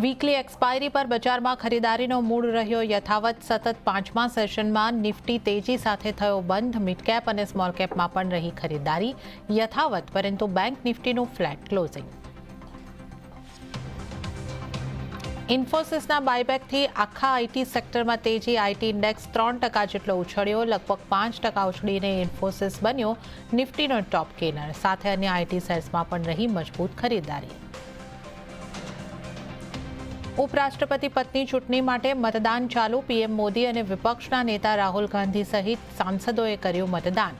Weekly expiry પર બજારમાં ખરીદારીનો mood રહ્યો યથાવત। સતત પાંચમા સેશનમાં નિફ્ટી તેજી સાથે થયો બંધ। મિડ કેપ અને સ્મોલ કેપમાં પણ રહી ખરીદારી યથાવત, પરંતુ બેંક નિફ્ટીનું ફ્લેટ ક્લોઝિંગ। ઇન્ફોસિસના બાયબેકથી આખા આઈટી સેક્ટરમાં તેજી। આઈટી ઇન્ડેક્સ 3% જેટલો ઉછળ્યો। લગભગ 5% ઉછળીને ઇન્ફોસિસ બન્યો નિફ્ટીનો ટોપ ગેનર। સાથે અન્ય આઈટી શેર્સમાં પણ રહી મજબૂત ખરીદારી। ઉપરાષ્ટ્રપતિ પદની ચૂંટણી માટે મતદાન ચાલુ। પીએમ મોદી અને વિપક્ષના નેતા રાહુલ ગાંધી સહિત સાંસદોએ કર્યું મતદાન।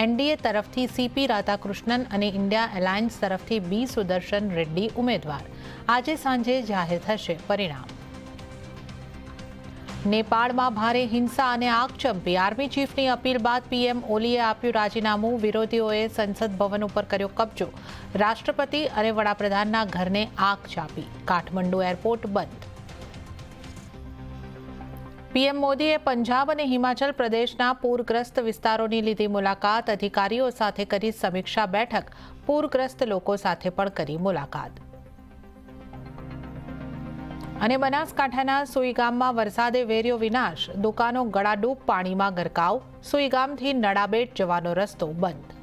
એનડીએ તરફથી સીપી રાધાકૃષ્ણન અને ઇન્ડિયા એલાયન્સ તરફથી બી સુદર્શન રેડ્ડી ઉમેદવાર। આજે સાંજે જાહેર થશે પરિણામ। નેપાળમાં ભારે હિંસા અને આગચંપી। આર્મી ચીફની અપીલ બાદ પીએમ ઓલીએ આપ્યું રાજીનામું। વિરોધીઓએ સંસદ ભવન ઉપર કર્યો કબજો। રાષ્ટ્રપતિ અને વડાપ્રધાનના ઘરને આગ ચાંપી। કાઠમંડુ એરપોર્ટ બંધ। પીએમ મોદીએ પંજાબ અને હિમાચલ પ્રદેશના પૂરગ્રસ્ત વિસ્તારોની લીધી મુલાકાત। અધિકારીઓ સાથે કરી સમીક્ષા બેઠક। પૂરગ્રસ્ત લોકો સાથે પણ કરી મુલાકાત। અને બનાસકાંઠાના સુઈગામમાં વરસાદે વેર્યો વિનાશ। દુકાનો ગળાડૂબ પાણીમાં ગરકાવ। સુઈગામથી નડાબેટ જવાનો રસ્તો બંધ।